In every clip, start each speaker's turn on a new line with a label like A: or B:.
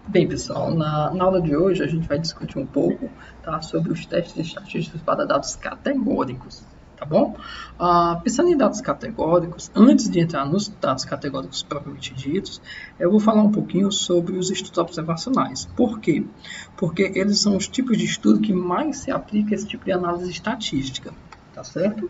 A: Bem, pessoal, na aula de hoje a gente vai discutir um pouco, tá, sobre os testes estatísticos para dados categóricos, tá bom? Pensando em dados categóricos, antes de entrar nos dados categóricos propriamente ditos, eu vou falar um pouquinho sobre os estudos observacionais. Por quê? Porque eles são os tipos de estudo que mais se aplica a esse tipo de análise estatística, tá certo?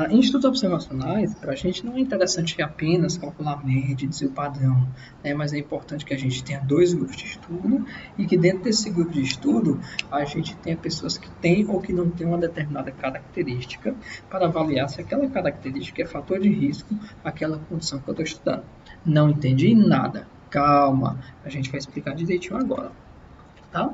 A: Em estudos observacionais, para a gente não é interessante apenas calcular a média, dizer o padrão, né? Mas é importante que a gente tenha dois grupos de estudo e que dentro desse grupo de estudo a gente tenha pessoas que têm ou que não têm uma determinada característica para avaliar se aquela característica é fator de risco àquela condição que eu estou estudando. Não entendi nada. Calma, a gente vai explicar direitinho agora, tá?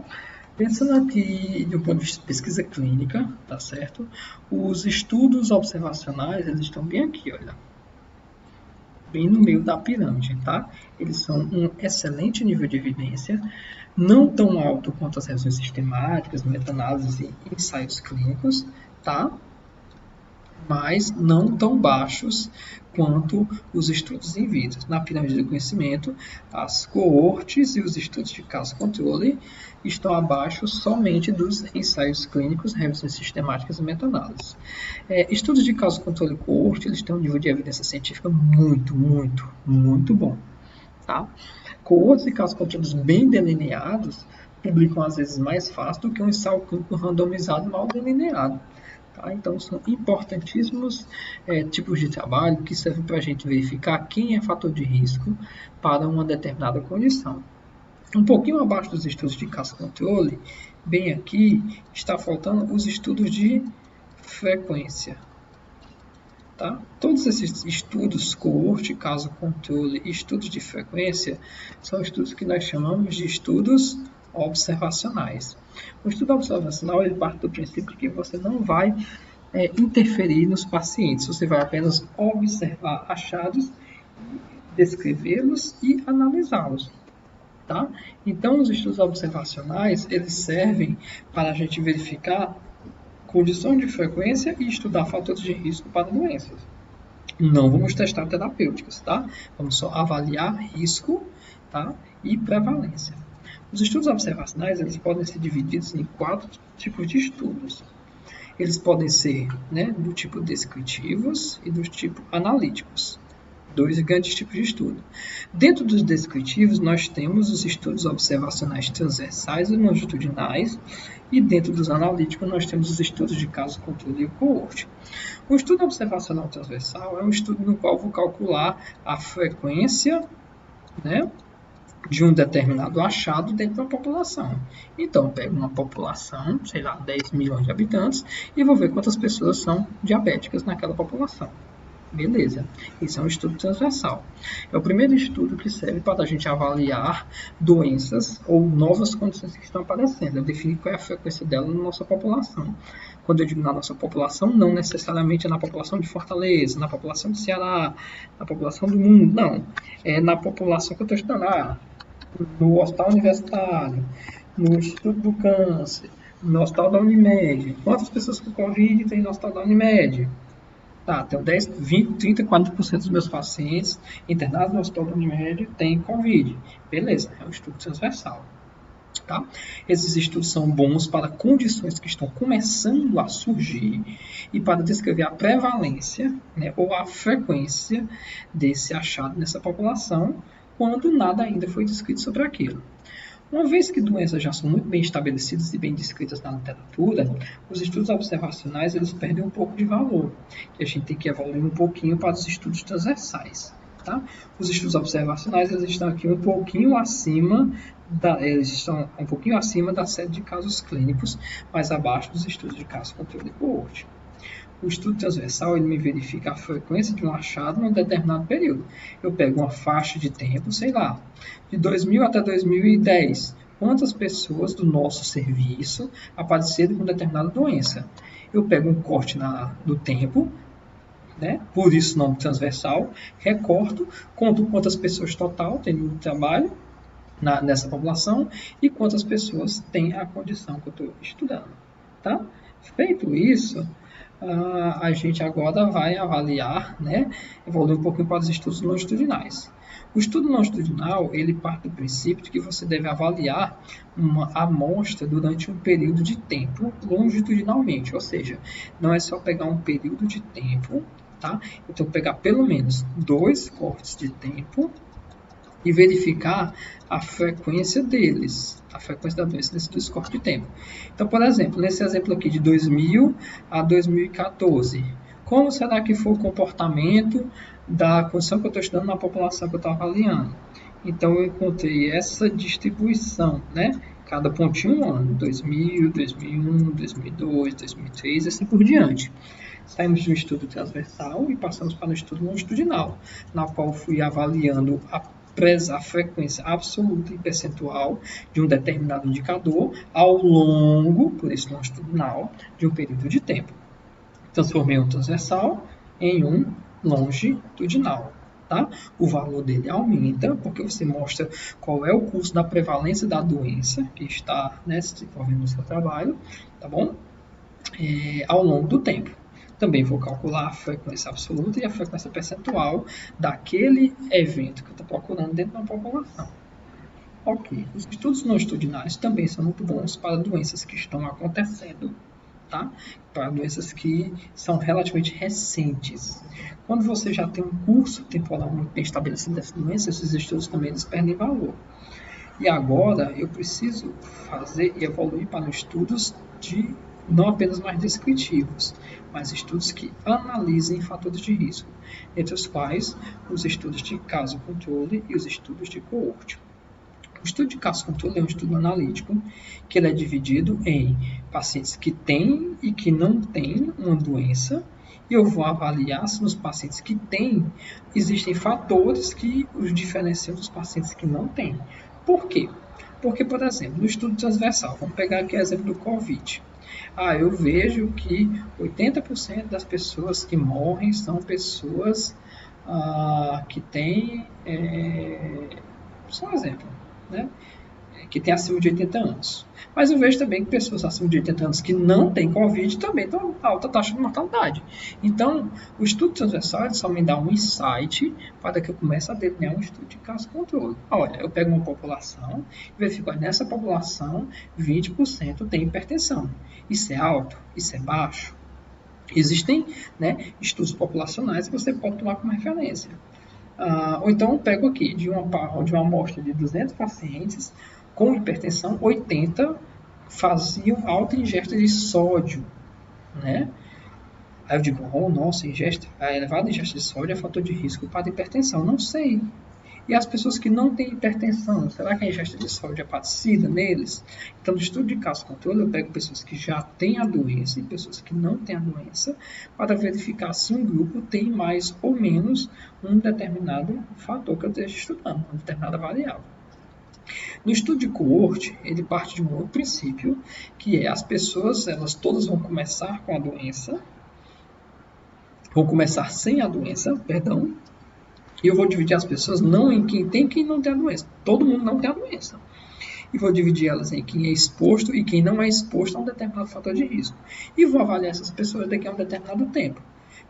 A: Pensando aqui de um ponto de vista de pesquisa clínica, tá certo? Os estudos observacionais, eles estão bem aqui, olha, bem no meio da pirâmide, tá? Eles são um excelente nível de evidência, não tão alto quanto as revisões sistemáticas, meta-análise e ensaios clínicos, tá? Mas não tão baixos quanto os estudos in vitro. Na pirâmide do conhecimento, as coortes e os estudos de caso-controle estão abaixo somente dos ensaios clínicos, revisões sistemáticas e meta-análises. Estudos de caso-controle e coorte, eles têm um nível de evidência científica muito bom. Tá? Coortes e casos-controles bem delineados publicam às vezes mais fácil do que um ensaio clínico randomizado mal delineado. Tá? Então, são importantíssimos tipos de trabalho que servem para a gente verificar quem é fator de risco para uma determinada condição. Um pouquinho abaixo dos estudos de caso-controle, bem aqui, está faltando os estudos de frequência. Tá? Todos esses estudos, coorte, caso controle e estudos de frequência, são estudos que nós chamamos de estudos observacionais. O estudo observacional ele parte do princípio que você não vai interferir nos pacientes, você vai apenas observar achados, descrevê-los e analisá-los. Tá? Então, os estudos observacionais eles servem para a gente verificar condição de frequência e estudar fatores de risco para doenças. Não vamos testar terapêuticas, tá? Vamos só avaliar risco, tá? E prevalência. Os estudos observacionais eles podem ser divididos em 4 tipos de estudos. Eles podem ser, né, do tipo descritivos e do tipo analíticos. 2 grandes tipos de estudo. Dentro dos descritivos, nós temos os estudos observacionais transversais e longitudinais, e dentro dos analíticos, nós temos os estudos de caso, controle e coorte. O estudo observacional transversal é um estudo no qual eu vou calcular a frequência, né, de um determinado achado dentro da população. Então, eu pego uma população, sei lá, 10 milhões de habitantes, e vou ver quantas pessoas são diabéticas naquela população. Beleza, esse é um estudo transversal. É o primeiro estudo que serve para a gente avaliar doenças ou novas condições que estão aparecendo. Definir qual é a frequência dela na nossa população. Quando eu digo na nossa população, não necessariamente é na população de Fortaleza, na população do Ceará, na população do mundo, não. É na população que eu estou estudando, no hospital universitário, no Instituto do Câncer, no hospital da Unimed. Quantas pessoas com Covid tem no hospital da Unimed? Tá, tenho 10, 20, 30, 40% dos meus pacientes internados no hospital da Unimed têm Covid. Beleza, é um estudo transversal. Tá? Esses estudos são bons para condições que estão começando a surgir e para descrever a prevalência, né, ou a frequência desse achado nessa população, quando nada ainda foi descrito sobre aquilo. Uma vez que doenças já são muito bem estabelecidas e bem descritas na literatura, os estudos observacionais eles perdem um pouco de valor. E a gente tem que evoluir um pouquinho para os estudos transversais. Tá? Os estudos observacionais eles estão aqui um pouquinho acima da série de casos clínicos, mais abaixo dos estudos de caso controle e coorte. O estudo transversal ele me verifica a frequência de um achado em um determinado período. Eu pego uma faixa de tempo, sei lá, de 2000 até 2010. Quantas pessoas do nosso serviço apareceram com determinada doença? Eu pego um corte do tempo, né? Por isso o nome transversal, recorto, conto quantas pessoas total tem no trabalho nessa população e quantas pessoas têm a condição que eu estou estudando. Tá? Feito isso, a gente agora vai avaliar, né, evoluir um pouquinho para os estudos longitudinais. O estudo longitudinal, ele parte do princípio de que você deve avaliar uma amostra durante um período de tempo longitudinalmente, ou seja, não é só pegar um período de tempo, tá? Então, pegar pelo menos 2 cortes de tempo e verificar a frequência deles, a frequência da doença nesse cortes de tempo. Então, por exemplo, nesse exemplo aqui de 2000 a 2014, como será que foi o comportamento da condição que eu estou estudando na população que eu estou avaliando? Então, eu encontrei essa distribuição, né? Cada pontinho um ano, 2000, 2001, 2002, 2003, assim por diante. Saímos de um estudo transversal e passamos para um estudo longitudinal, na qual fui avaliando a frequência absoluta e percentual de um determinado indicador ao longo, por isso longitudinal, de um período de tempo. Transformei um transversal em um longitudinal. Tá? O valor dele aumenta, porque você mostra qual é o curso da prevalência da doença que está, né, se desenvolvendo no seu trabalho, tá bom? Ao longo do tempo. Também vou calcular a frequência absoluta e a frequência percentual daquele evento que eu estou procurando dentro de uma população. Ok, os estudos longitudinais também são muito bons para doenças que estão acontecendo, tá? Para doenças que são relativamente recentes. Quando você já tem um curso temporal muito bem estabelecido dessa doença, esses estudos também eles perdem valor. E agora eu preciso fazer e evoluir para estudos de não apenas mais descritivos, mas estudos que analisem fatores de risco, entre os quais os estudos de caso-controle e os estudos de coorte. O estudo de caso-controle é um estudo analítico, que ele é dividido em pacientes que têm e que não têm uma doença, e eu vou avaliar se nos pacientes que têm, existem fatores que os diferenciam dos pacientes que não têm. Por quê? Porque, por exemplo, no estudo transversal, vamos pegar aqui o exemplo do COVID. Eu vejo que 80% das pessoas que morrem são pessoas que têm, só um exemplo, né? Que têm acima de 80 anos. Mas eu vejo também que pessoas acima de 80 anos que não têm Covid também têm uma alta taxa de mortalidade. Então, o estudo transversal só me dá um insight para que eu comece a delinear um estudo de caso-controle. Olha, eu pego uma população e verifico, nessa população, 20% tem hipertensão. Isso é alto? Isso é baixo? Existem, né, estudos populacionais que você pode tomar como referência. Ou então eu pego aqui, de uma amostra de 200 pacientes com hipertensão, 80 faziam alta ingesta de sódio, né? Aí eu digo, nossa, a elevada ingesta de sódio é fator de risco para hipertensão. Não sei. E as pessoas que não têm hipertensão, será que a ingesta de sódio é parecida neles? Então, no estudo de caso-controle, eu pego pessoas que já têm a doença e pessoas que não têm a doença para verificar se um grupo tem mais ou menos um determinado fator que eu esteja estudando, uma determinada variável. No estudo de coorte, ele parte de um outro princípio, que é as pessoas, elas todas vão começar com a doença, vão começar sem a doença, perdão, e eu vou dividir as pessoas não em quem tem e quem não tem a doença. Todo mundo não tem a doença. E vou dividir elas em quem é exposto e quem não é exposto a um determinado fator de risco. E vou avaliar essas pessoas daqui a um determinado tempo,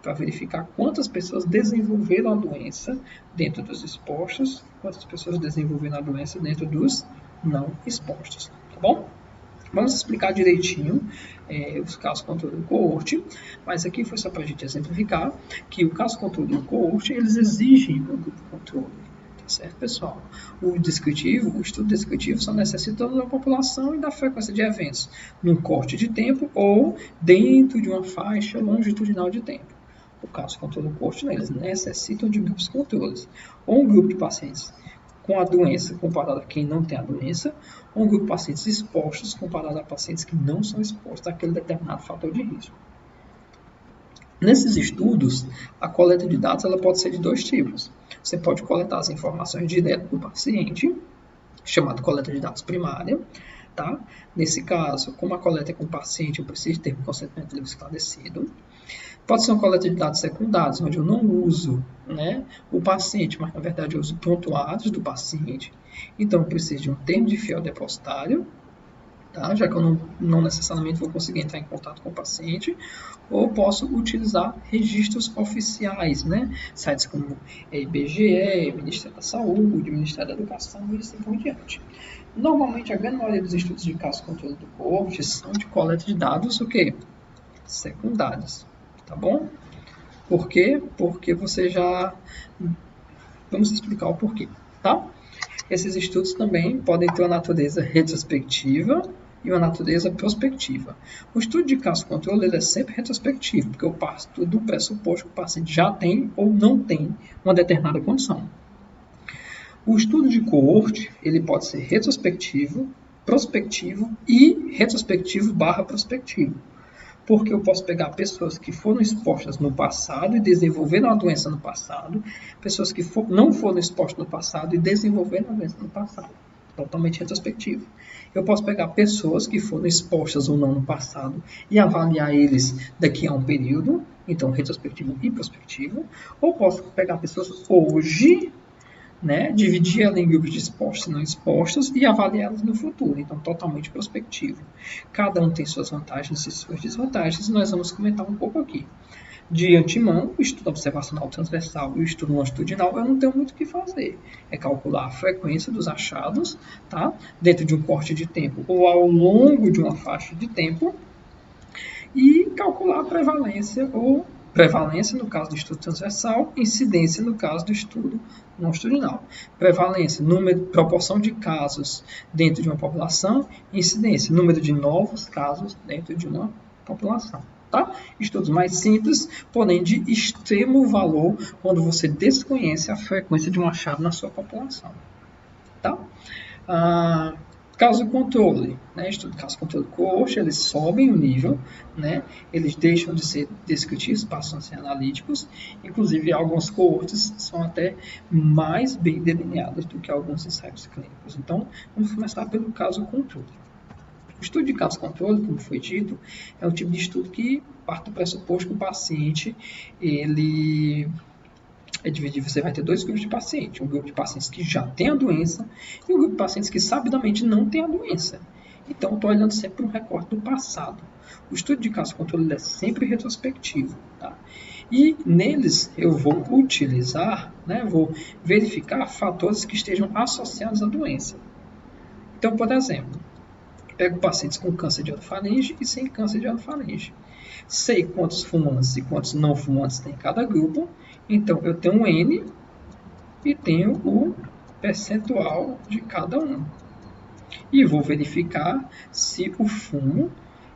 A: para verificar quantas pessoas desenvolveram a doença dentro dos expostos, quantas pessoas desenvolveram a doença dentro dos não expostos. Tá bom? Vamos explicar direitinho os casos controle do coorte, mas aqui foi só para a gente exemplificar que o caso controle do coorte, eles exigem um grupo controle, tá certo, pessoal? O estudo descritivo só necessita da população e da frequência de eventos, num corte de tempo ou dentro de uma faixa longitudinal de tempo. O caso controle do coorte, eles necessitam de grupos controles, ou um grupo de pacientes com a doença comparado a quem não tem a doença, ou um grupo de pacientes expostos comparado a pacientes que não são expostos àquele determinado fator de risco. Nesses estudos, a coleta de dados ela pode ser de 2 tipos. Você pode coletar as informações direto do paciente, chamado coleta de dados primária. Tá? Nesse caso, como a coleta é com o paciente, eu preciso ter um consentimento livre esclarecido. Pode ser uma coleta de dados secundários, onde eu não uso, né, o paciente, mas na verdade eu uso prontuários do paciente. Então eu preciso de um termo de fiel depositário, tá? Já que eu não necessariamente vou conseguir entrar em contato com o paciente, ou posso utilizar registros oficiais, né? Sites como IBGE, Ministério da Saúde, Ministério da Educação e assim por diante. Normalmente, a grande maioria dos estudos de caso controle do coorte são de coleta de dados, o quê? Secundários, tá bom? Por quê? Porque você já... Vamos explicar o porquê, tá? Esses estudos também podem ter uma natureza retrospectiva e uma natureza prospectiva. O estudo de caso controle ele é sempre retrospectivo, porque eu parto do pressuposto que o paciente já tem ou não tem uma determinada condição. O estudo de coorte ele pode ser retrospectivo, prospectivo e retrospectivo/prospectivo. Porque eu posso pegar pessoas que foram expostas no passado e desenvolveram a doença no passado, pessoas que não foram expostas no passado e desenvolveram a doença no passado. Totalmente retrospectivo. Eu posso pegar pessoas que foram expostas ou não no passado e avaliar eles daqui a um período, então retrospectivo e prospectivo, ou posso pegar pessoas hoje, né, dividir ela em grupos de expostos e não expostos e avaliá-las no futuro. Então, totalmente prospectivo. Cada um tem suas vantagens e suas desvantagens, e nós vamos comentar um pouco aqui. De antemão, o estudo observacional transversal e o estudo longitudinal, eu não tenho muito o que fazer. É calcular a frequência dos achados, tá, dentro de um corte de tempo ou ao longo de uma faixa de tempo, e calcular a prevalência ou prevalência no caso do estudo transversal, incidência no caso do estudo longitudinal. Prevalência, proporção de casos dentro de uma população, incidência, número de novos casos dentro de uma população. Tá? Estudos mais simples, porém de extremo valor quando você desconhece a frequência de um achado na sua população. Tá? Caso controle, né? Estudo caso controle coorte, eles sobem o nível, né? Eles deixam de ser descritivos, passam a ser analíticos, inclusive alguns coortes são até mais bem delineados do que alguns ensaios clínicos. Então, vamos começar pelo caso controle. O estudo de caso controle, como foi dito, é um tipo de estudo que parte do pressuposto que o paciente ele é dividido, você vai ter dois grupos de pacientes. Um grupo de pacientes que já tem a doença e um grupo de pacientes que sabidamente não tem a doença. Então, eu estou olhando sempre para um recorte do passado. O estudo de caso controle é sempre retrospectivo. Tá? E neles eu vou utilizar, né, vou verificar fatores que estejam associados à doença. Então, por exemplo, pego pacientes com câncer de orofaringe e sem câncer de orofaringe. Sei quantos fumantes e quantos não fumantes tem em cada grupo. Então, eu tenho um N e tenho o percentual de cada um. E vou verificar se o fumo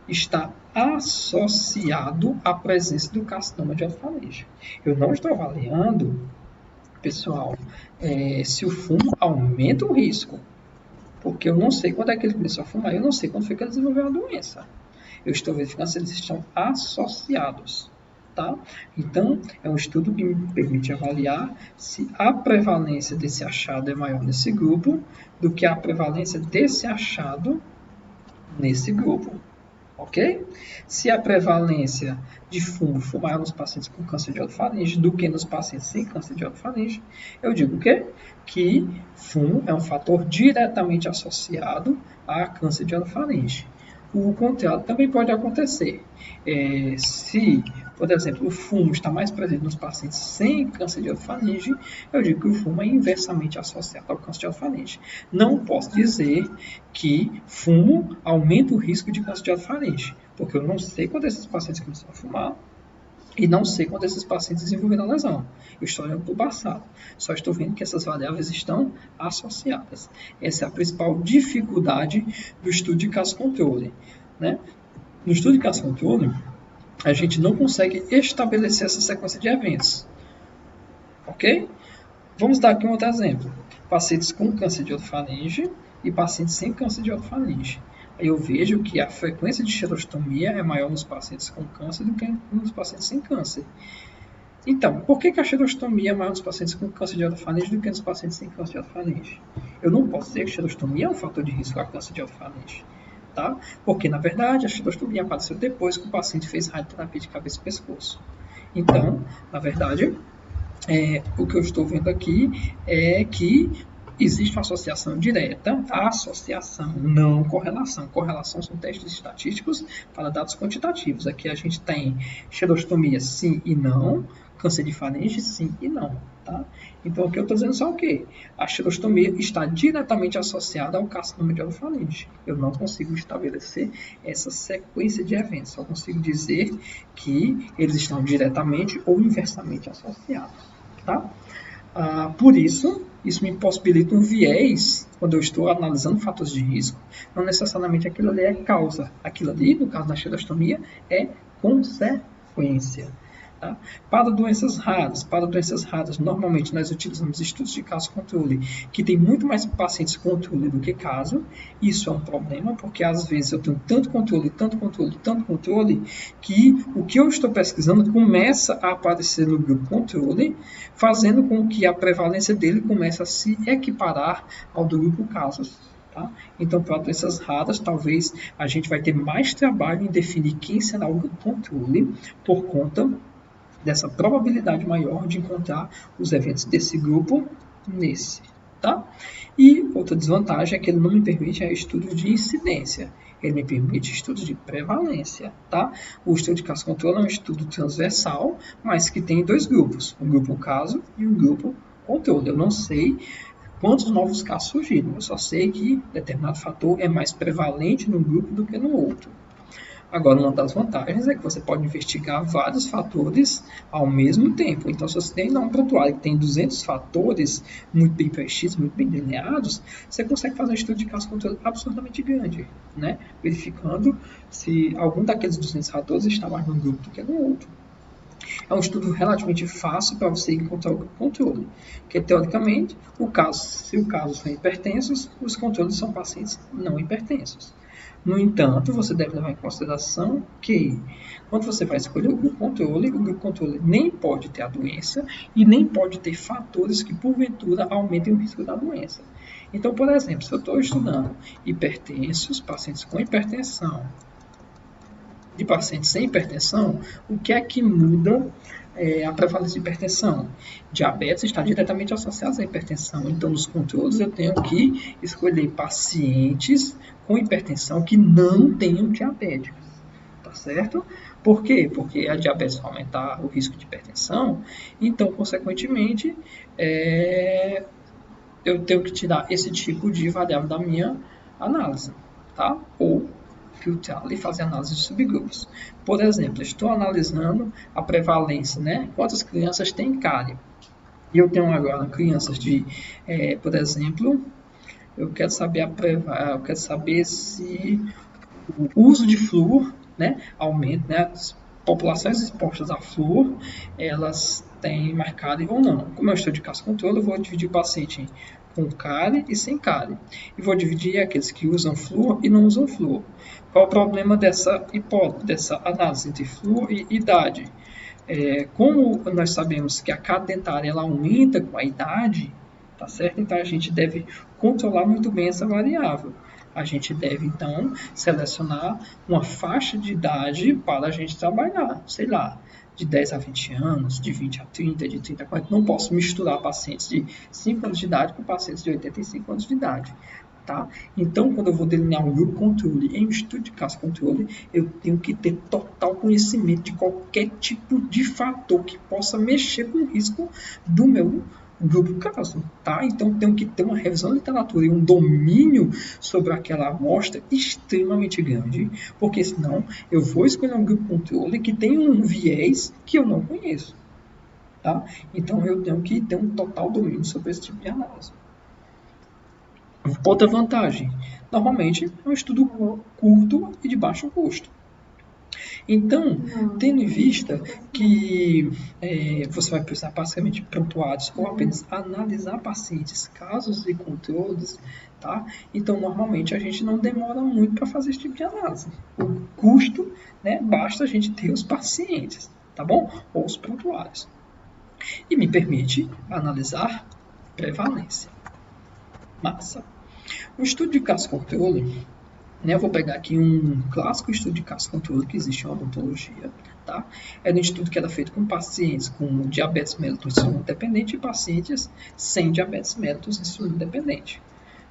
A: está associado à presença do carcinoma de orofaringe. Eu não estou avaliando, pessoal, se o fumo aumenta o risco. Porque eu não sei quando é que ele começou a fumar, eu não sei quando foi que ele desenvolveu a doença. Eu estou verificando se eles estão associados. Tá? Então, é um estudo que me permite avaliar se a prevalência desse achado é maior nesse grupo do que a prevalência desse achado nesse grupo. Ok? Se a prevalência de fumo for maior nos pacientes com câncer de orofaringe do que nos pacientes sem câncer de orofaringe, eu digo o quê? Que fumo é um fator diretamente associado a câncer de orofaringe. O contrário também pode acontecer. Se, por exemplo, o fumo está mais presente nos pacientes sem câncer de orofaringe, eu digo que o fumo é inversamente associado ao câncer de orofaringe. Não posso dizer que fumo aumenta o risco de câncer de orofaringe, porque eu não sei quando esses pacientes começaram a fumar e não sei quando esses pacientes desenvolveram a lesão. Eu estou olhando para o passado. Só estou vendo que essas variáveis estão associadas. Essa é a principal dificuldade do estudo de caso controle. Né? No estudo de caso controle, a gente não consegue estabelecer essa sequência de eventos. Ok? Vamos dar aqui um outro exemplo. Pacientes com câncer de orofaringe e pacientes sem câncer de orofaringe. Eu vejo que a frequência de xerostomia é maior nos pacientes com câncer do que nos pacientes sem câncer. Então, por que a xerostomia é maior nos pacientes com câncer de orofaringe do que nos pacientes sem câncer de orofaringe? Eu não posso dizer que a xerostomia é um fator de risco a câncer de orofaringe. Tá? Porque, na verdade, a xerostomia apareceu depois que o paciente fez radioterapia de cabeça e pescoço. Então, na verdade, o que eu estou vendo aqui é que existe uma associação direta, associação, não correlação. Correlação são testes estatísticos para dados quantitativos. Aqui a gente tem xerostomia sim e não, câncer de faringe sim e não. Tá? Então aqui eu estou dizendo só o quê? A xerostomia está diretamente associada ao carcinoma de orofaringe. Eu não consigo estabelecer essa sequência de eventos, só consigo dizer que eles estão diretamente ou inversamente associados. Tá? Por isso me possibilita um viés quando eu estou analisando fatores de risco. Não necessariamente aquilo ali é causa. Aquilo ali, no caso da xerostomia, é consequência. Tá? Para doenças raras, normalmente nós utilizamos estudos de caso-controle, que tem muito mais pacientes controle do que caso. Isso é um problema, porque às vezes eu tenho tanto controle, que o que eu estou pesquisando começa a aparecer no grupo controle, fazendo com que a prevalência dele comece a se equiparar ao do grupo casos. Tá? Então, para doenças raras, talvez a gente vai ter mais trabalho em definir quem será o grupo controle, por conta dessa probabilidade maior de encontrar os eventos desse grupo nesse. Tá? E outra desvantagem é que ele não me permite estudos de incidência. Ele me permite estudos de prevalência. Tá? O estudo de caso-controle é um estudo transversal, mas que tem dois grupos. Um grupo caso e um grupo controle. Eu não sei quantos novos casos surgiram. Eu só sei que determinado fator é mais prevalente num grupo do que no outro. Agora, uma das vantagens é que você pode investigar vários fatores ao mesmo tempo. Então, se você tem um prontuário que tem 200 fatores muito bem preenchidos, muito bem delineados, você consegue fazer um estudo de caso-controle absurdamente grande, né? Verificando se algum daqueles 200 fatores está mais num grupo do que no outro. É um estudo relativamente fácil para você encontrar o grupo controle, porque, teoricamente, se o caso são hipertensos, os controles são pacientes não hipertensos. No entanto, você deve levar em consideração que, quando você vai escolher o grupo controle nem pode ter a doença e nem pode ter fatores que, porventura, aumentem o risco da doença. Então, por exemplo, se eu estou estudando hipertensos, pacientes com hipertensão, de pacientes sem hipertensão, o que é que muda a prevalência de hipertensão? Diabetes está diretamente associado à hipertensão. Então, nos controles, eu tenho que escolher pacientes com hipertensão que não tenham diabetes. Tá certo? Por quê? Porque a diabetes vai aumentar o risco de hipertensão. Então, consequentemente, eu tenho que tirar esse tipo de variável da minha análise. Tá? Ou filtrar e fazer análise de subgrupos. Por exemplo, estou analisando a prevalência, né? Quantas crianças têm cárie? E eu tenho agora crianças de, por exemplo, eu quero saber se o uso de flúor, né, aumenta, né? As populações expostas a flúor, elas têm mais cárie ou não. Como eu estou de caso-controle, eu vou dividir o paciente com cárie e sem cárie. E vou dividir aqueles que usam flúor e não usam flúor. Qual o problema dessa hipótese, dessa análise entre flúor e idade? Como nós sabemos que a cárie dentária ela aumenta com a idade, tá certo? Então a gente deve controlar muito bem essa variável. A gente deve, então, selecionar uma faixa de idade para a gente trabalhar, sei lá, de 10 a 20 anos, de 20 a 30, de 30 a 40. Não posso misturar pacientes de 5 anos de idade com pacientes de 85 anos de idade. Tá? Então, quando eu vou delinear um grupo controle em um estudo de caso controle, eu tenho que ter total conhecimento de qualquer tipo de fator que possa mexer com o risco do meu grupo caso. Tá? Então, tenho que ter uma revisão da literatura e um domínio sobre aquela amostra extremamente grande, porque senão eu vou escolher um grupo controle que tem um viés que eu não conheço. Tá? Então, eu tenho que ter um total domínio sobre esse tipo de análise. Outra vantagem, normalmente é um estudo curto e de baixo custo. Então, tendo em vista que você vai precisar basicamente de prontuários ou apenas analisar pacientes, casos e controles, tá? Então, normalmente a gente não demora muito para fazer esse tipo de análise. O custo, né, basta a gente ter os pacientes, tá bom? Ou os prontuários. E me permite analisar prevalência. Massa. O estudo de caso controle, né? Eu vou pegar aqui um clássico estudo de caso controle que existe em odontologia, tá? Era um estudo que era feito com pacientes com diabetes mellitus insulina dependente e pacientes sem diabetes mellitus insulina dependente,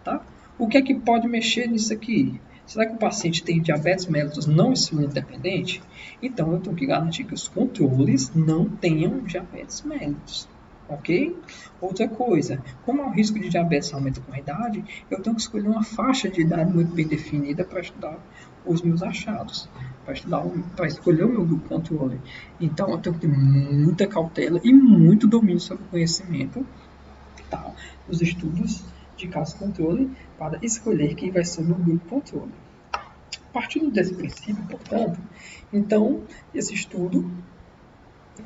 A: tá? O que é que pode mexer nisso aqui? Será que o paciente tem diabetes mellitus não insulina dependente? Então, eu tenho que garantir que os controles não tenham diabetes mellitus. Ok? Outra coisa, como o risco de diabetes aumenta com a idade, eu tenho que escolher uma faixa de idade muito bem definida para estudar os meus achados, para escolher o meu grupo controle. Então, eu tenho que ter muita cautela e muito domínio sobre o conhecimento, tá? Os estudos de caso controle para escolher quem vai ser o meu grupo controle. Partindo desse princípio, portanto, então, esse estudo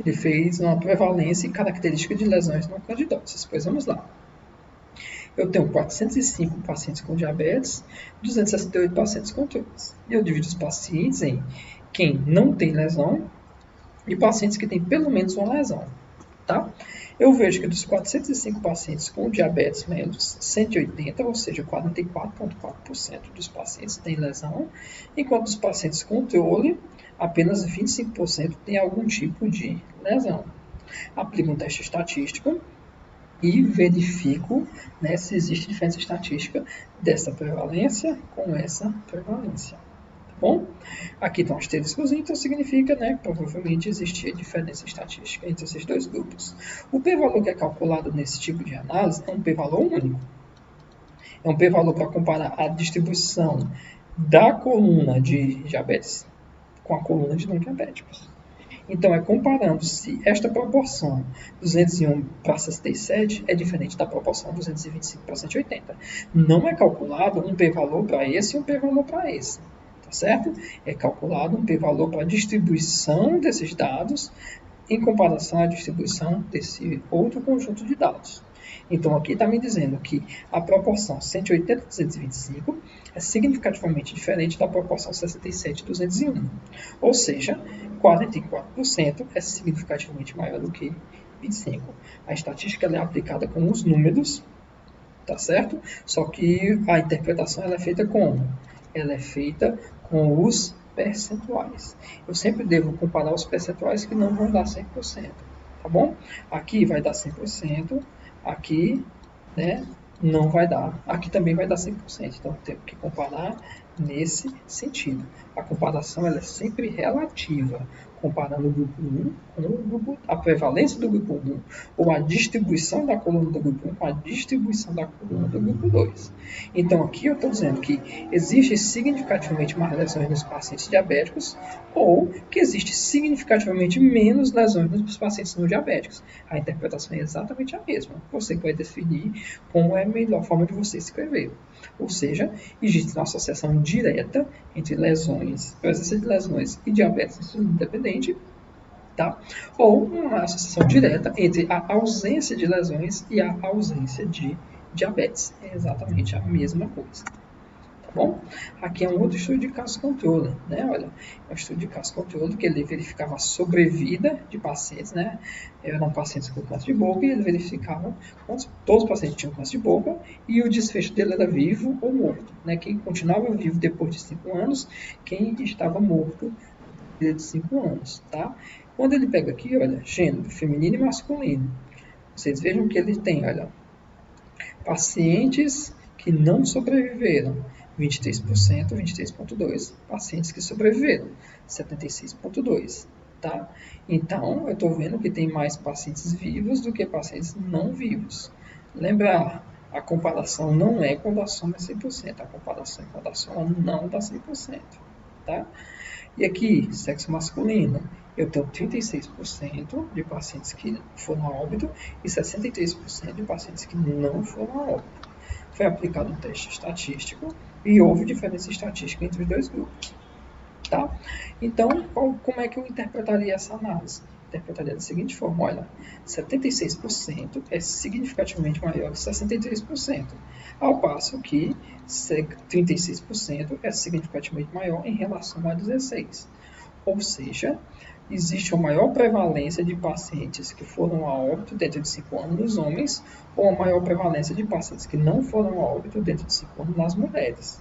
A: ele fez uma prevalência e característica de lesões não candidóticas. Pois vamos lá. Eu tenho 405 pacientes com diabetes, 268 pacientes com controles. Eu divido os pacientes em quem não tem lesão e pacientes que têm pelo menos uma lesão. Tá? Eu vejo que dos 405 pacientes com diabetes mellitus, 180, ou seja, 44,4% dos pacientes têm lesão, enquanto os pacientes com controle, apenas 25% têm algum tipo de lesão. Aplico um teste estatístico e verifico, né, se existe diferença estatística dessa prevalência com essa prevalência. Bom, aqui estão asteriscos, então significa, né, que provavelmente existia diferença estatística entre esses dois grupos. O p-valor que é calculado nesse tipo de análise é um p-valor único. É um p-valor para comparar a distribuição da coluna de diabetes com a coluna de não diabéticos. Então, é comparando se esta proporção 201 para 67 é diferente da proporção 225 para 180. Não é calculado um p-valor para esse e um p-valor para esse. Certo? É calculado um p-valor para a distribuição desses dados em comparação à distribuição desse outro conjunto de dados. Então, aqui está me dizendo que a proporção 180-225 é significativamente diferente da proporção 67-201. Ou seja, 44% é significativamente maior do que 25%. A estatística é aplicada com os números, tá certo? Só que a interpretação ela é feita como? Ela é feita com os percentuais. Eu sempre devo comparar os percentuais que não vão dar 100%, tá bom? Aqui vai dar 100%, aqui, né, não vai dar. Aqui também vai dar 100%, então tenho que comparar nesse sentido. A comparação ela é sempre relativa, comparando o grupo 1 com o grupo, a prevalência do grupo 1 ou a distribuição da coluna do grupo 1 com a distribuição da coluna do grupo 2. Então, aqui eu estou dizendo que existe significativamente mais lesões nos pacientes diabéticos ou que existe significativamente menos lesões nos pacientes não diabéticos. A interpretação é exatamente a mesma. Você vai definir como é a melhor forma de você escrever. Ou seja, existe uma associação direta entre lesões, presença de lesões e diabetes insulina dependente, tá? Ou uma associação direta entre a ausência de lesões e a ausência de diabetes. É exatamente a mesma coisa. Tá bom? Aqui é um outro estudo de caso controle, né? Olha, é um estudo de caso controle que ele verificava a sobrevida de pacientes, né? Eram pacientes com câncer de boca e ele verificava todos os pacientes tinham câncer de boca e o desfecho dele era vivo ou morto, né? Quem continuava vivo depois de 5 anos, quem estava morto de 5 anos, tá? Quando ele pega aqui, olha, gênero feminino e masculino, vocês vejam que ele tem, olha, pacientes que não sobreviveram, 23%, 23,2%. Pacientes que sobreviveram, 76,2%. Tá? Então, eu estou vendo que tem mais pacientes vivos do que pacientes não vivos. Lembrar, a comparação não é quando a soma é 100%. A comparação é quando a soma não dá 100%. Tá? E aqui, sexo masculino, eu tenho 36% de pacientes que foram a óbito e 63% de pacientes que não foram a óbito. Foi aplicado um teste estatístico e houve diferença estatística entre os dois grupos. Tá? Então, como é que eu interpretaria essa análise? Interpretaria da seguinte forma, olha, 76% é significativamente maior que 63%, ao passo que 36% é significativamente maior em relação a 16%. Ou seja, existe uma maior prevalência de pacientes que foram a óbito dentro de 5 anos nos homens ou uma maior prevalência de pacientes que não foram a óbito dentro de 5 anos nas mulheres.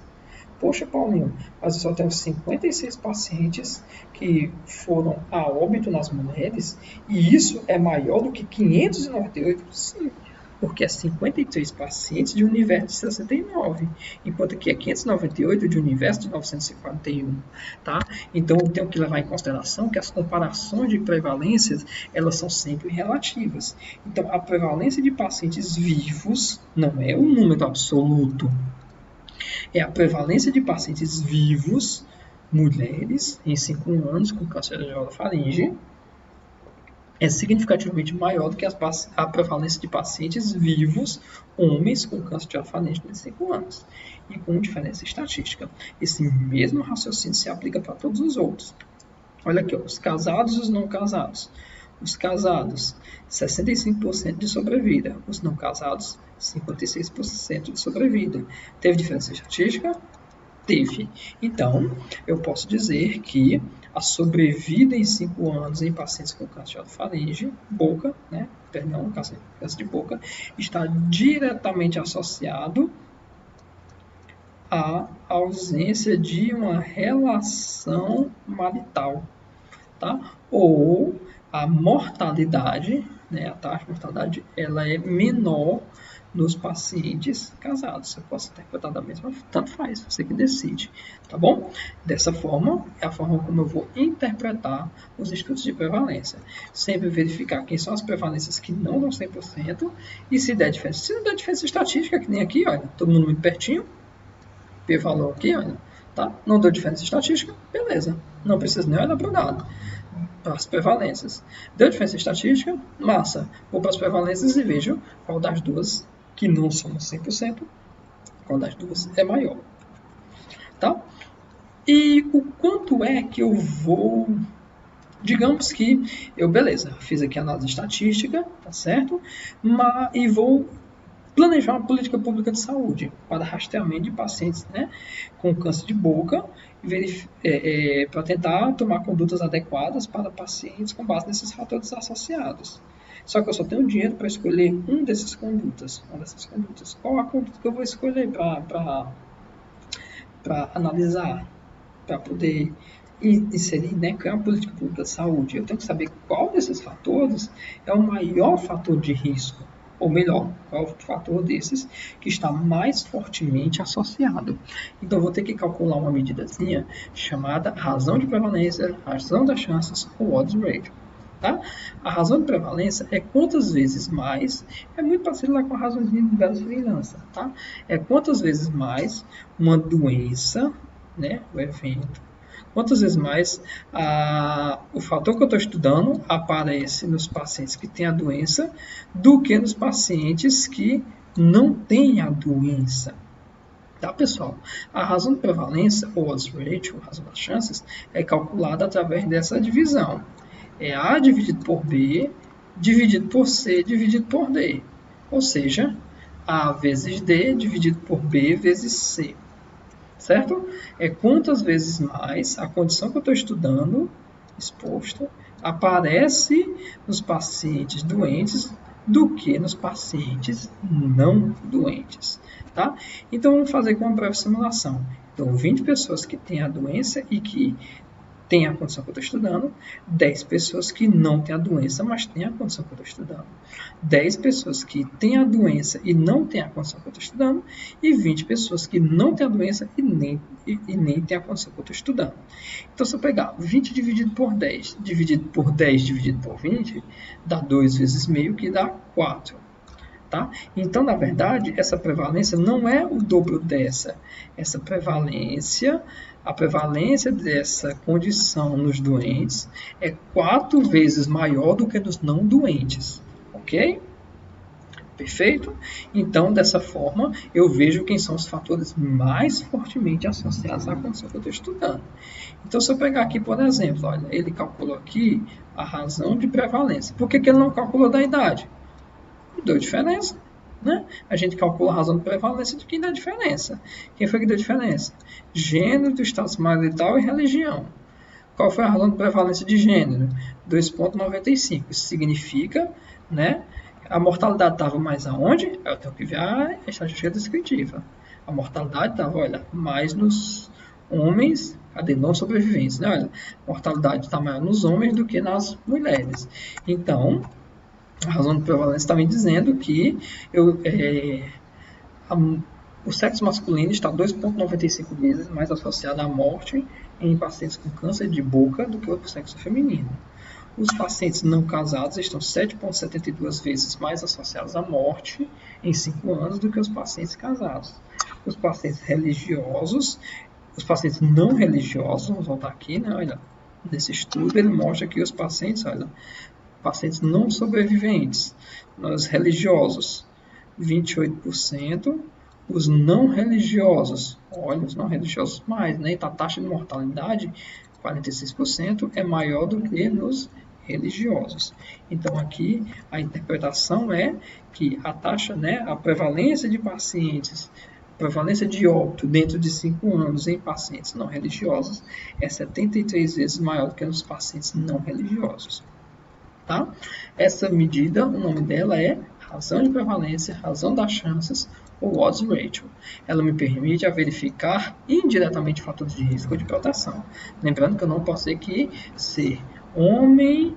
A: poxa, Paulinho, mas eu só tenho 56 pacientes que foram a óbito nas mulheres e isso é maior do que 598? Sim, porque é 53 pacientes de um universo de 69, enquanto que é 598 de um universo de 941, tá? Então, eu tenho que levar em consideração que as comparações de prevalências, elas são sempre relativas. Então, a prevalência de pacientes vivos não é o número absoluto, é a prevalência de pacientes vivos, mulheres, em 5 anos com câncer de orofaringe, é significativamente maior do que a prevalência de pacientes vivos, homens com câncer de orofaringe de 5 anos, e com diferença estatística. Esse mesmo raciocínio se aplica para todos os outros. Olha aqui, ó, os casados e os não casados. Os casados, 65% de sobrevida. Os não casados, 56% de sobrevida. Teve diferença estatística? Teve. Então, eu posso dizer que a sobrevida em 5 anos em pacientes com câncer de orofaringe, boca, né? Perdão, câncer de boca, está diretamente associado à ausência de uma relação marital, tá? Ou a mortalidade, né? A taxa de mortalidade, ela é menor nos pacientes casados. Eu posso interpretar da mesma forma, tanto faz, você que decide, tá bom? Dessa forma, é a forma como eu vou interpretar os estudos de prevalência. Sempre verificar quem são as prevalências que não dão 100% e se der diferença. Se não der diferença estatística, que nem aqui, olha, todo mundo muito pertinho, p-valor aqui, olha, tá? Não deu diferença estatística, beleza. Não precisa nem olhar para o dado. Para as prevalências. Deu diferença estatística? Massa. Vou para as prevalências e vejo qual das duas, que não somos 100%, qual das duas é maior. Tá? E o quanto é que eu vou... Digamos que eu, beleza, fiz aqui a análise estatística, tá certo? E vou planejar uma política pública de saúde para rastreamento de pacientes, né, com câncer de boca, para tentar tomar condutas adequadas para pacientes com base nesses fatores associados. Só que eu só tenho dinheiro para escolher uma dessas condutas. Qual a conduta que eu vou escolher para analisar, para poder inserir, né, criar uma política pública de saúde? Eu tenho que saber qual desses fatores é o maior fator de risco. Ou melhor, qual o fator desses que está mais fortemente associado. Então, eu vou ter que calcular uma medidazinha chamada razão de prevalência, razão das chances, ou odds ratio. Tá? A razão de prevalência é quantas vezes mais, é muito parecido lá com a razão de verossimilhança, tá? É quantas vezes mais uma doença, né, o evento, quantas vezes mais o fator que eu estou estudando aparece nos pacientes que têm a doença do que nos pacientes que não têm a doença. Tá, pessoal? A razão de prevalência, ou odds ratio, a razão das chances, é calculada através dessa divisão. É A dividido por B, dividido por C, dividido por D. Ou seja, A vezes D dividido por B vezes C. Certo? É quantas vezes mais a condição que eu estou estudando, exposta, aparece nos pacientes doentes do que nos pacientes não doentes. Tá? Então, vamos fazer com uma breve simulação. Então, 20 pessoas que têm a doença e que têm a condição que eu estou estudando, 10 pessoas que não têm a doença, mas têm a condição que eu estou estudando, 10 pessoas que têm a doença e não têm a condição que eu estou estudando, e 20 pessoas que não têm a doença e nem têm a condição que eu estou estudando. Então, se eu pegar 20 dividido por 10, dividido por 10, dividido por 20, dá 2 vezes meio, que dá 4. Tá? Então, na verdade, essa prevalência não é o dobro dessa. Essa prevalência, a prevalência dessa condição nos doentes é 4 vezes maior do que nos não doentes. Ok? Perfeito? Então, dessa forma, eu vejo quem são os fatores mais fortemente associados à condição que eu estou estudando. Então, se eu pegar aqui, por exemplo, olha, ele calculou aqui a razão de prevalência. Por que ele não calculou da idade? Deu diferença, né? A gente calcula a razão de prevalência de quem dá diferença. Quem foi que deu diferença? Gênero, status marital e religião. Qual foi a razão de prevalência de gênero? 2,95. Isso significa, né, a mortalidade estava mais aonde? Eu tenho que ver a estatística descritiva. A A mortalidade estava, olha, mais nos homens, cadê? Não sobreviventes, né? Olha, a mortalidade está maior nos homens do que nas mulheres. Então, a razão de prevalência está me dizendo que o sexo masculino está 2,95 vezes mais associado à morte em pacientes com câncer de boca do que o sexo feminino. Os pacientes não casados estão 7,72 vezes mais associados à morte em 5 anos do que os pacientes casados. Os pacientes religiosos, os pacientes não religiosos, vamos voltar aqui, né? Olha, nesse estudo ele mostra que os pacientes, olha, pacientes não sobreviventes, os religiosos, 28%, os não religiosos, olha, os não religiosos mais, né? Então, a taxa de mortalidade, 46%, é maior do que nos religiosos. Então, aqui, a interpretação é que a taxa, né, a prevalência de pacientes, a prevalência de óbito dentro de 5 anos em pacientes não religiosos é 73 vezes maior do que nos pacientes não religiosos. Tá? Essa medida, o nome dela é razão de prevalência, razão das chances, ou odds ratio. Ela me permite verificar indiretamente fatores de risco de proteção. Lembrando que eu não posso aqui ser homem,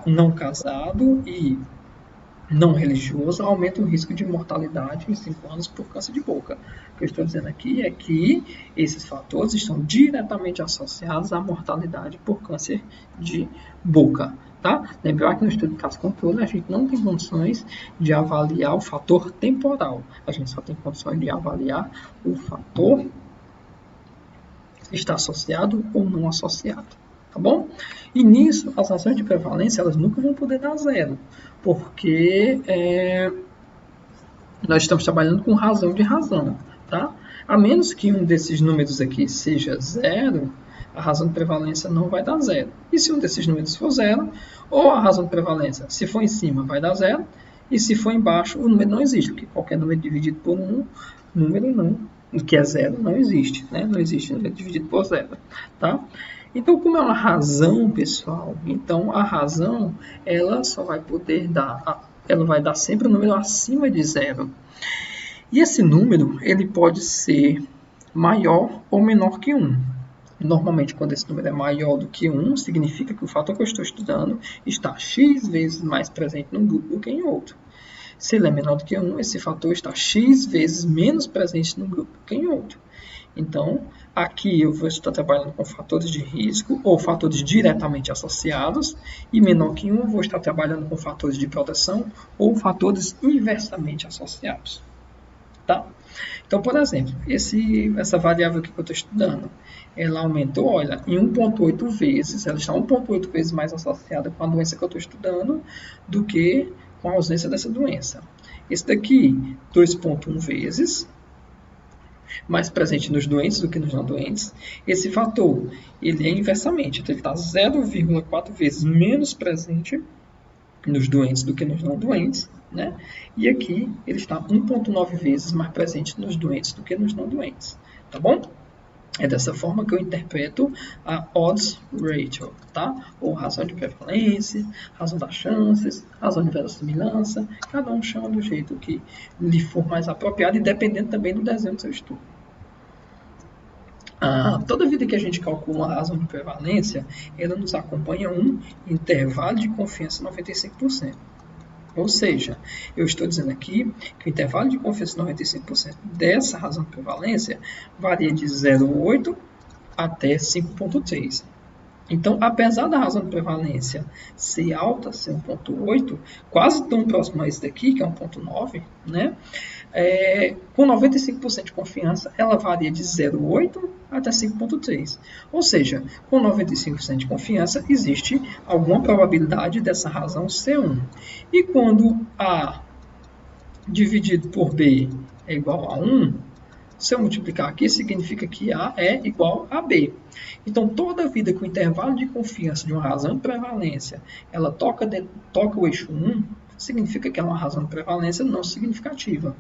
A: não casado e não religioso aumenta o risco de mortalidade em 5 anos por câncer de boca. O que eu estou dizendo aqui é que esses fatores estão diretamente associados à mortalidade por câncer de boca. Tá? Lembrar que no estudo de caso controle a gente não tem condições de avaliar o fator temporal. A gente só tem condições de avaliar o fator está associado ou não associado. Tá bom? E nisso, as razões de prevalência elas nunca vão poder dar zero, porque nós estamos trabalhando com razão de razão. Tá? A menos que um desses números aqui seja zero, a razão de prevalência não vai dar zero. E se um desses números for zero, ou a razão de prevalência, se for em cima, vai dar zero, e se for embaixo, o número não existe, porque qualquer número dividido por um número não, que é zero, não existe. Né? Não existe número dividido por zero. Tá? Então, como é uma razão, pessoal, então a razão ela só vai poder dar, ela vai dar sempre um número acima de zero. E esse número ele pode ser maior ou menor que 1. Normalmente, quando esse número é maior do que 1, significa que o fator que eu estou estudando está x vezes mais presente num grupo do que em outro. Se ele é menor do que 1, esse fator está x vezes menos presente num grupo do que em outro. Então, aqui eu vou estar trabalhando com fatores de risco ou fatores diretamente associados, e menor que 1 eu vou estar trabalhando com fatores de proteção ou fatores inversamente associados. Tá? Então, por exemplo, essa variável aqui que eu estou estudando, ela aumentou, olha, em 1,8 vezes, ela está 1,8 vezes mais associada com a doença que eu estou estudando do que com a ausência dessa doença. Esse daqui, 2,1 vezes mais presente nos doentes do que nos não doentes. Esse fator, ele é inversamente, então ele está 0,4 vezes menos presente nos doentes do que nos não doentes, né? E aqui ele está 1,9 vezes mais presente nos doentes do que nos não doentes, tá bom? É dessa forma que eu interpreto a odds ratio, tá? Ou razão de prevalência, razão das chances, razão de verossimilhança, cada um chama do jeito que lhe for mais apropriado e dependendo também do desenho do seu estudo. Toda vida que a gente calcula uma razão de prevalência, ela nos acompanha um intervalo de confiança 95%. Ou seja, eu estou dizendo aqui que o intervalo de confiança 95% dessa razão de prevalência varia de 0,8 até 5,3. Então, apesar da razão de prevalência ser alta, ser 1,8, quase tão próximo a esse daqui, que é 1,9, né? Com 95% de confiança, ela varia de 0,8 até 5,3. Ou seja, com 95% de confiança, existe alguma probabilidade dessa razão ser 1. E quando A dividido por B é igual a 1, se eu multiplicar aqui, significa que A é igual a B. Então, toda vida que o intervalo de confiança de uma razão de prevalência ela toca o eixo 1, significa que é uma razão de prevalência não significativa.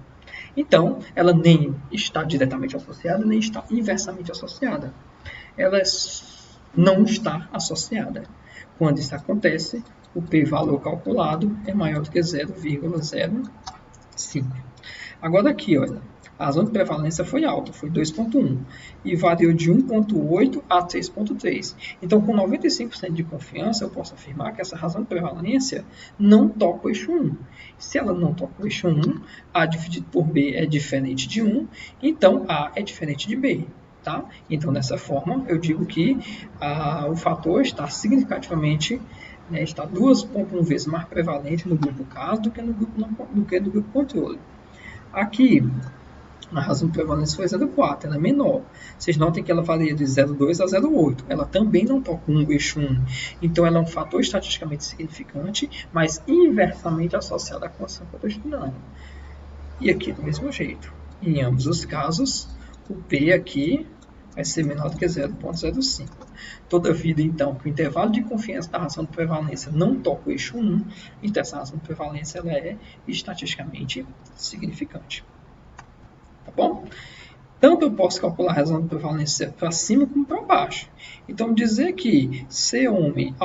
A: Então, ela nem está diretamente associada, nem está inversamente associada. Ela não está associada. Quando isso acontece, o p-valor calculado é maior do que 0,05. Agora aqui, olha, A razão de prevalência foi alta, foi 2,1, e variou de 1,8 a 3,3. Então, com 95% de confiança, eu posso afirmar que essa razão de prevalência não toca o eixo 1. Se ela não toca o eixo 1, A dividido por B é diferente de 1, então A é diferente de B. Tá? Então, dessa forma, eu digo que o fator está significativamente, está 2,1 vezes mais prevalente no grupo caso do que no grupo controle. Aqui, a razão de prevalência foi 0,4, ela é menor. Vocês notem que ela varia de 0,2 a 0,8. Ela também não toca o eixo 1. Então, ela é um fator estatisticamente significante, mas inversamente associado à condição que eu estou estudando. E aqui, do mesmo jeito. Em ambos os casos, o P aqui vai ser menor do que 0,05. Todavia, então, que o intervalo de confiança da razão de prevalência não toca o eixo 1, então essa razão de prevalência ela é estatisticamente significante. Tá bom? Tanto eu posso calcular a razão de prevalência para cima como para baixo. Então, dizer que ser homem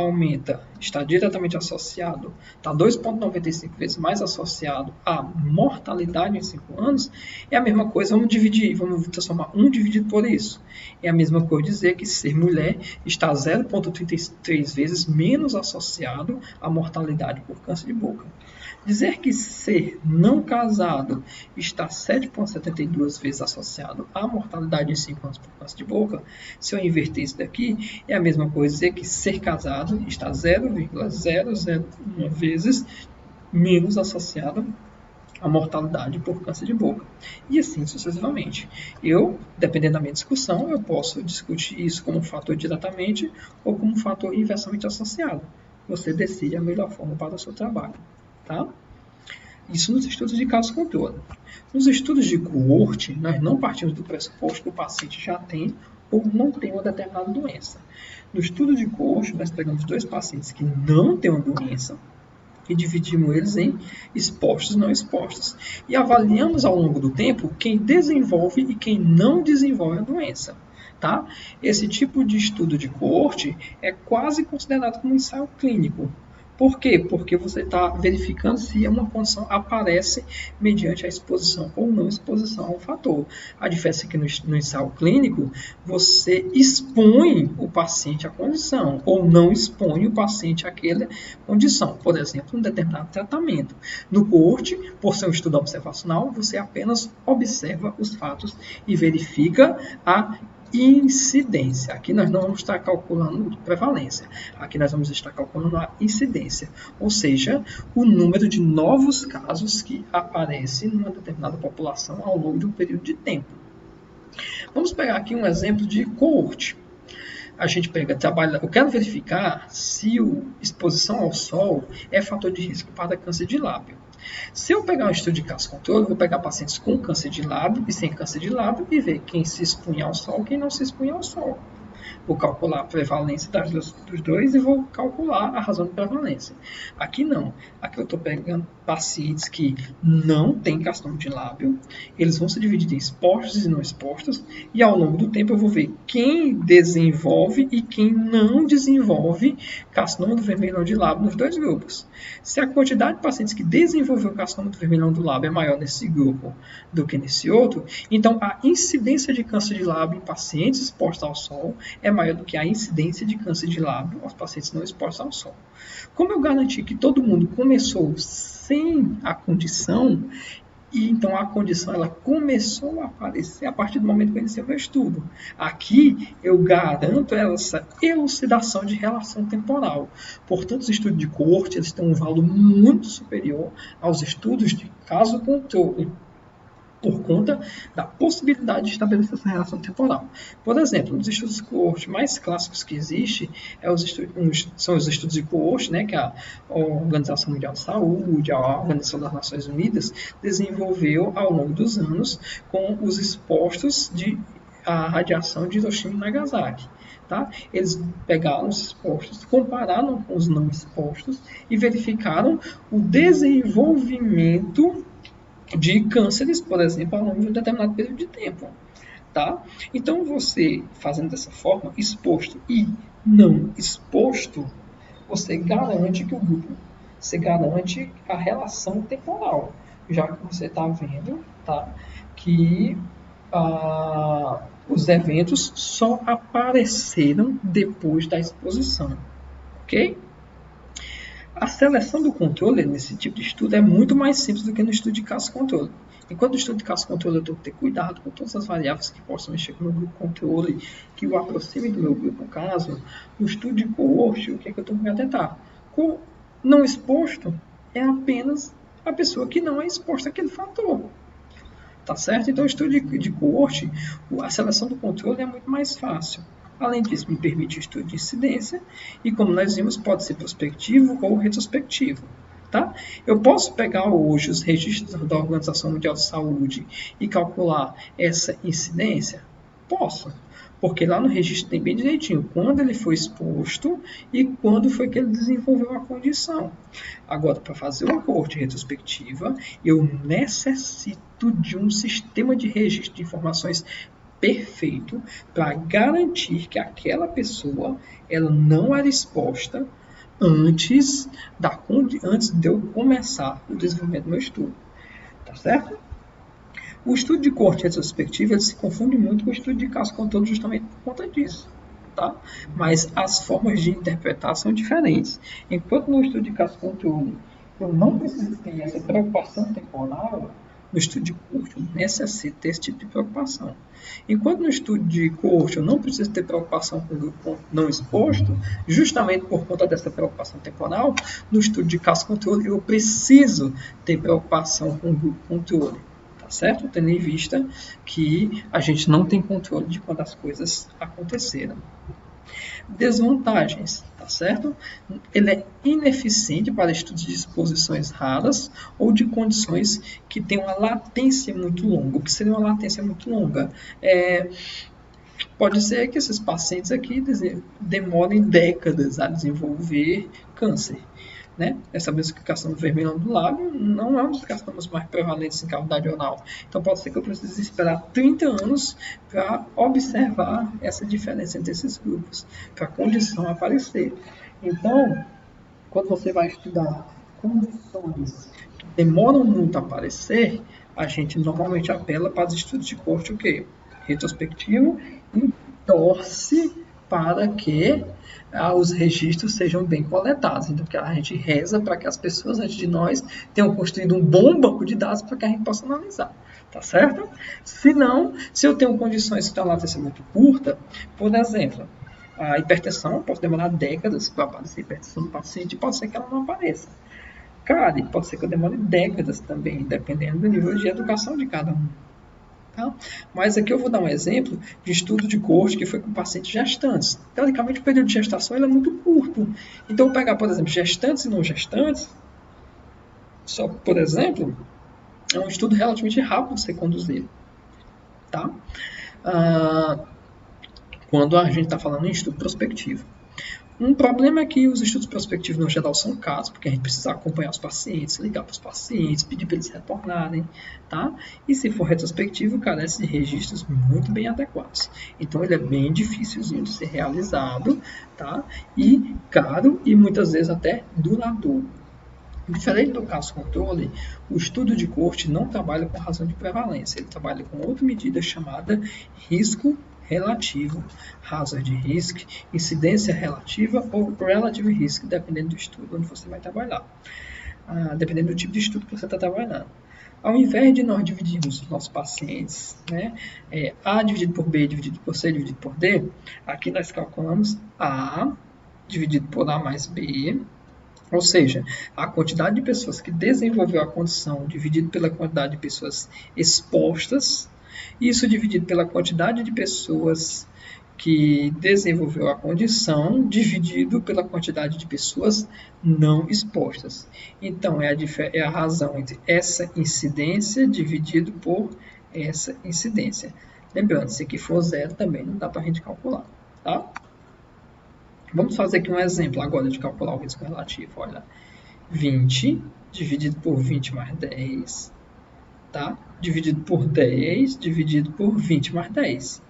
A: está diretamente associado, está 2,95 vezes mais associado à mortalidade em 5 anos, é a mesma coisa, vamos transformar 1 dividido por isso. É a mesma coisa dizer que ser mulher está 0,33 vezes menos associado à mortalidade por câncer de boca. Dizer que ser não casado está 7,72 vezes associado à mortalidade em 5 anos por câncer de boca, se eu inverter isso daqui, é a mesma coisa dizer que ser casado está 0,001 vezes menos associado à mortalidade por câncer de boca. E assim sucessivamente. Dependendo da minha discussão, eu posso discutir isso como um fator diretamente ou como um fator inversamente associado. Você decide a melhor forma para o seu trabalho. Tá? Isso nos estudos de caso controle. Nos estudos de coorte, nós não partimos do pressuposto que o paciente já tem ou não tem uma determinada doença. No estudo de coorte, nós pegamos 2 pacientes que não têm uma doença e dividimos eles em expostos e não expostos. E avaliamos ao longo do tempo quem desenvolve e quem não desenvolve a doença. Tá? Esse tipo de estudo de coorte é quase considerado como um ensaio clínico. Por quê? Porque você está verificando se uma condição aparece mediante a exposição ou não exposição ao fator. A diferença é que no ensaio clínico, você expõe o paciente à condição ou não expõe o paciente àquela condição. Por exemplo, um determinado tratamento. No coorte, por ser um estudo observacional, você apenas observa os fatos e verifica a incidência. Aqui nós não vamos estar calculando prevalência. Aqui nós vamos estar calculando a incidência, ou seja, o número de novos casos que aparecem numa determinada população ao longo de um período de tempo. Vamos pegar aqui um exemplo de coorte. A gente eu quero verificar se a exposição ao sol é fator de risco para câncer de lábio. Se eu pegar um estudo de caso controle, eu vou pegar pacientes com câncer de lábio e sem câncer de lábio e ver quem se expunha ao sol e quem não se expunha ao sol. Vou calcular a prevalência dos dois e vou calcular a razão de prevalência. Aqui não. Aqui eu estou pegando pacientes que não têm carcinoma de lábio. Eles vão se dividir em expostos e não expostos. E ao longo do tempo eu vou ver quem desenvolve e quem não desenvolve carcinoma do vermelhão de lábio nos 2 grupos. Se a quantidade de pacientes que desenvolveu carcinoma do vermelhão do lábio é maior nesse grupo do que nesse outro, então a incidência de câncer de lábio em pacientes expostos ao sol é maior do que a incidência de câncer de lábio aos pacientes não expostos ao sol. Como eu garanti que todo mundo começou sem a condição, e então a condição ela começou a aparecer a partir do momento que eu iniciei o meu estudo. Aqui eu garanto essa elucidação de relação temporal. Portanto, os estudos de coorte eles têm um valor muito superior aos estudos de caso controle, por conta da possibilidade de estabelecer essa relação temporal. Por exemplo, um dos estudos de coorte mais clássicos que existe são os estudos de coorte, né, que a Organização Mundial de Saúde, a Organização das Nações Unidas, desenvolveu ao longo dos anos com os expostos à radiação de Hiroshima e Nagasaki. Tá? Eles pegaram os expostos, compararam com os não expostos e verificaram o desenvolvimento de cânceres, por exemplo, ao longo de um determinado período de tempo. Tá? Então, você fazendo dessa forma, exposto e não exposto, você garante que o grupo, você garante a relação temporal. já que você está vendo, tá, que os eventos só apareceram depois da exposição, ok? A seleção do controle nesse tipo de estudo é muito mais simples do que no estudo de caso-controle. Enquanto no estudo de caso-controle eu tenho que ter cuidado com todas as variáveis que possam mexer com o meu grupo controle, que o aproxime do meu grupo caso, no estudo de coorte, o que é que eu tenho que me atentar? Com não exposto é apenas a pessoa que não é exposta àquele fator. Tá certo? Então, o estudo de coorte, a seleção do controle é muito mais fácil. Além disso, me permite o estudo de incidência e, como nós vimos, pode ser prospectivo ou retrospectivo. Tá? Eu posso pegar hoje os registros da Organização Mundial de Saúde e calcular essa incidência? Posso, porque lá no registro tem bem direitinho quando ele foi exposto e quando foi que ele desenvolveu a condição. Agora, para fazer uma coorte retrospectiva, eu necessito de um sistema de registro de informações perfeito para garantir que aquela pessoa ela não era exposta antes de eu começar o desenvolvimento do meu estudo. Tá certo? O estudo de coorte retrospectiva ele se confunde muito com o estudo de caso controle justamente por conta disso. Tá? Mas as formas de interpretar são diferentes. Enquanto no estudo de caso controle eu não preciso ter essa preocupação temporal, no estudo de coorte eu necessito ter esse tipo de preocupação. Enquanto no estudo de coorte eu não preciso ter preocupação com o grupo não exposto, justamente por conta dessa preocupação temporal, no estudo de caso controle eu preciso ter preocupação com o grupo controle. Tá certo? Tendo em vista que a gente não tem controle de quando as coisas aconteceram. Desvantagens, tá certo? Ele é ineficiente para estudos de exposições raras ou de condições que têm uma latência muito longa. O que seria uma latência muito longa? Pode ser que esses pacientes aqui demorem décadas a desenvolver câncer. Né? Essa mesmificação do vermelhão do lábio não é um dos carcinomas mais prevalentes em cavidade oral. Então, pode ser que eu precise esperar 30 anos para observar essa diferença entre esses grupos, para a condição aparecer. Então, quando você vai estudar condições que demoram muito a aparecer, a gente normalmente apela para os estudos de coorte o quê? Retrospectivo e torce para que os registros sejam bem coletados. Então, que a gente reza para que as pessoas antes de nós tenham construído um bom banco de dados para que a gente possa analisar. Tá certo? Se não, se eu tenho condições que a latência muito curta, por exemplo, a hipertensão pode demorar décadas para aparecer a hipertensão no paciente, pode ser que ela não apareça. Cara, pode ser que eu demore décadas também, dependendo do nível de educação de cada um. Tá? Mas aqui eu vou dar um exemplo de estudo de coorte que foi com pacientes gestantes. Teoricamente, o período de gestação é muito curto. Então, eu pegar, por exemplo, gestantes e não gestantes, só por exemplo, é um estudo relativamente rápido de ser conduzido. Tá? Quando a gente está falando em estudo prospectivo. Um problema é que os estudos prospectivos, no geral, são caros, porque a gente precisa acompanhar os pacientes, ligar para os pacientes, pedir para eles retornarem, tá? E se for retrospectivo, carece de registros muito bem adequados. Então, ele é bem dificilzinho de ser realizado, tá? E caro e muitas vezes até duradouro. Diferente do caso controle, o estudo de coorte não trabalha com razão de prevalência, ele trabalha com outra medida chamada risco relativo, hazard risk, incidência relativa ou relative risk, dependendo do estudo onde você vai trabalhar, dependendo do tipo de estudo que você está trabalhando. Ao invés de nós dividirmos os nossos pacientes, né, A dividido por B dividido por C dividido por D, aqui nós calculamos A dividido por A mais B, ou seja, a quantidade de pessoas que desenvolveu a condição dividido pela quantidade de pessoas expostas, isso dividido pela quantidade de pessoas que desenvolveu a condição, dividido pela quantidade de pessoas não expostas. Então, é a razão entre essa incidência dividido por essa incidência. Lembrando, se aqui for zero, também não dá para a gente calcular. Tá? Vamos fazer aqui um exemplo agora de calcular o risco relativo. Olha, 20 dividido por 20 mais 10, tá? Dividido por 10, dividido por 20 mais 10,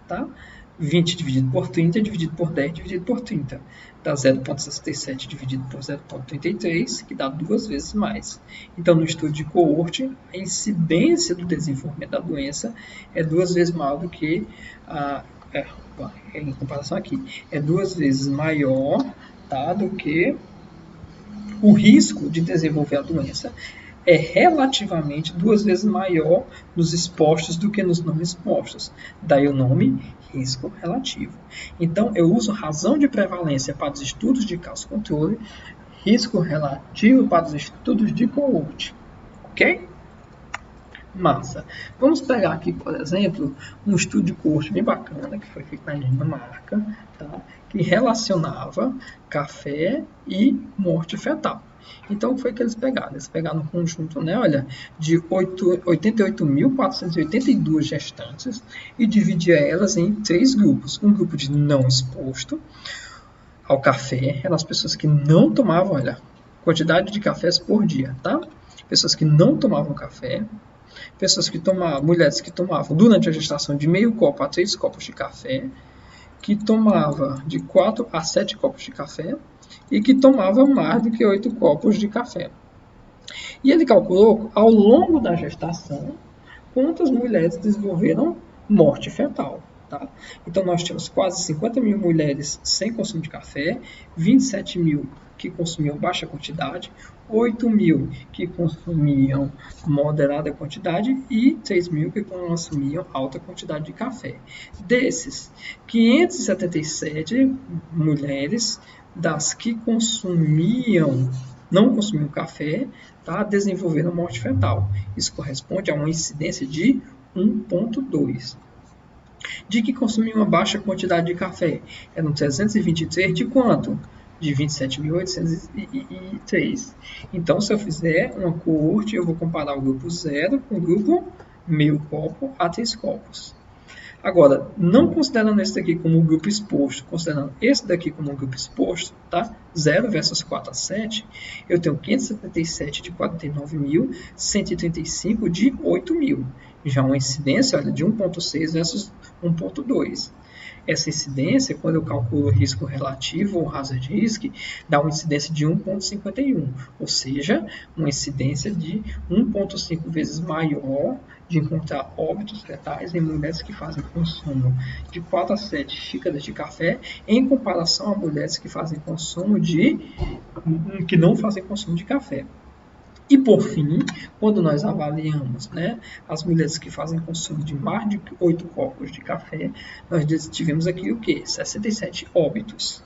A: tá? 20 dividido por 30, dividido por 10, dividido por 30. Dá 0,67 dividido por 0,33, que dá 2 vezes mais. Então, no estudo de coorte, a incidência do desenvolvimento da doença é 2 vezes maior do que em comparação aqui, é 2 vezes maior, tá, do que o risco de desenvolver a doença é relativamente 2 vezes maior nos expostos do que nos não expostos. Daí o nome risco relativo. Então, eu uso razão de prevalência para os estudos de caso-controle, risco relativo para os estudos de coorte. Ok? Massa. Vamos pegar aqui, por exemplo, um estudo de coorte bem bacana, que foi feito na Dinamarca, tá? Que relacionava café e morte fetal. Então, o que foi que eles pegaram? Eles pegaram um conjunto, né, olha, de 88.482 gestantes e dividiam elas em 3 grupos. Um grupo de não exposto ao café, eram as pessoas que não tomavam, olha, quantidade de cafés por dia, tá? Pessoas que não tomavam café, pessoas que tomavam, mulheres que tomavam durante a gestação de meio copo a 3 copos de café, que tomava de 4 a 7 copos de café e que tomava mais do que 8 copos de café. E ele calculou, ao longo da gestação, quantas mulheres desenvolveram morte fetal. Tá? Então, nós temos quase 50 mil mulheres sem consumo de café, 27 mil que consumiam baixa quantidade, 8 mil que consumiam moderada quantidade e 3 mil que consumiam alta quantidade de café. Desses, 577 mulheres das que não consumiam café, tá, desenvolveram morte fetal. Isso corresponde a uma incidência de 1,2. De que consumiam uma baixa quantidade de café? Eram 323 de quanto? De 27.803. Então, se eu fizer uma coorte, eu vou comparar o grupo 0 com o grupo meio copo a 3 copos. Agora, não considerando esse daqui como um grupo exposto, considerando esse daqui como um grupo exposto, tá? 0 versus 4 a 7, eu tenho 577 de 49.000, 135 de 8.000. Já uma incidência, olha, de 1,6 versus 1,2. Essa incidência, quando eu calculo o risco relativo ou hazard risk, dá uma incidência de 1,51, ou seja, uma incidência de 1,5 vezes maior de encontrar óbitos fetais em mulheres que fazem consumo de 4 a 7 xícaras de café, em comparação a mulheres que fazem consumo que não fazem consumo de café. E, por fim, quando nós avaliamos, né, as mulheres que fazem consumo de mais de 8 copos de café, nós tivemos aqui o quê? 67 óbitos.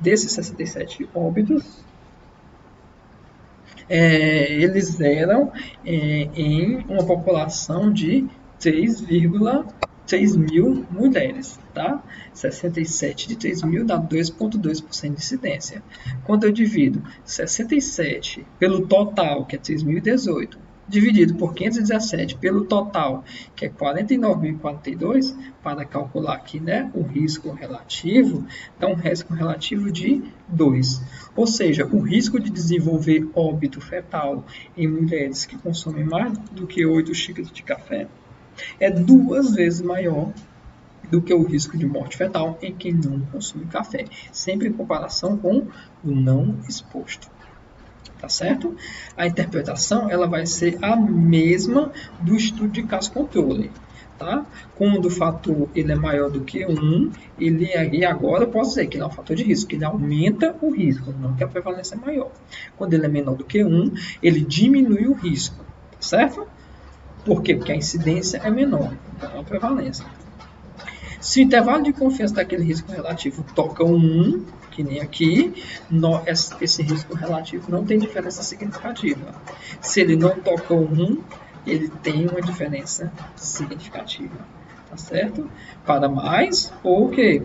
A: Desses 67 óbitos, eles eram em uma população de 3,3 mil mulheres, tá? 67 de 3 mil dá 2,2% de incidência. Quando eu divido 67 pelo total, que é 3.018, dividido por 517 pelo total, que é 49.042, para calcular aqui, né, o risco relativo, dá um risco relativo de 2. Ou seja, o risco de desenvolver óbito fetal em mulheres que consomem mais do que 8 xícaras de café é 2 vezes maior do que o risco de morte fetal em quem não consome café, sempre em comparação com o não exposto. Tá certo? A interpretação ela vai ser a mesma do estudo de caso-controle. Tá? Quando o fator ele é maior do que 1, e agora eu posso dizer que ele é um fator de risco, que ele aumenta o risco, não que a prevalência é maior. Quando ele é menor do que 1, ele diminui o risco. Tá certo? Por quê? Porque a incidência é menor, então a prevalência. Se o intervalo de confiança daquele risco relativo toca 1, que nem aqui, esse risco relativo não tem diferença significativa. Se ele não toca 1, ele tem uma diferença significativa. Tá certo? Para mais ou o quê?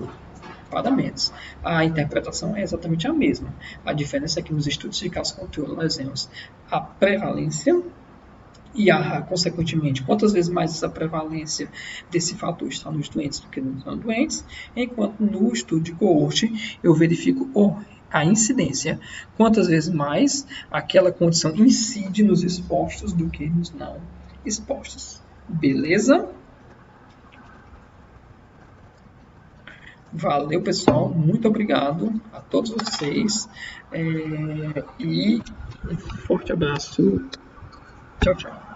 A: Para menos. A interpretação é exatamente a mesma. A diferença é que nos estudos de caso-controle nós vemos a prevalência e, consequentemente, quantas vezes mais essa prevalência desse fator está nos doentes do que nos não doentes, enquanto no estudo de coorte eu verifico a incidência, quantas vezes mais aquela condição incide nos expostos do que nos não expostos. Beleza? Valeu, pessoal. Muito obrigado a todos vocês. E um forte abraço. Tchau, tchau.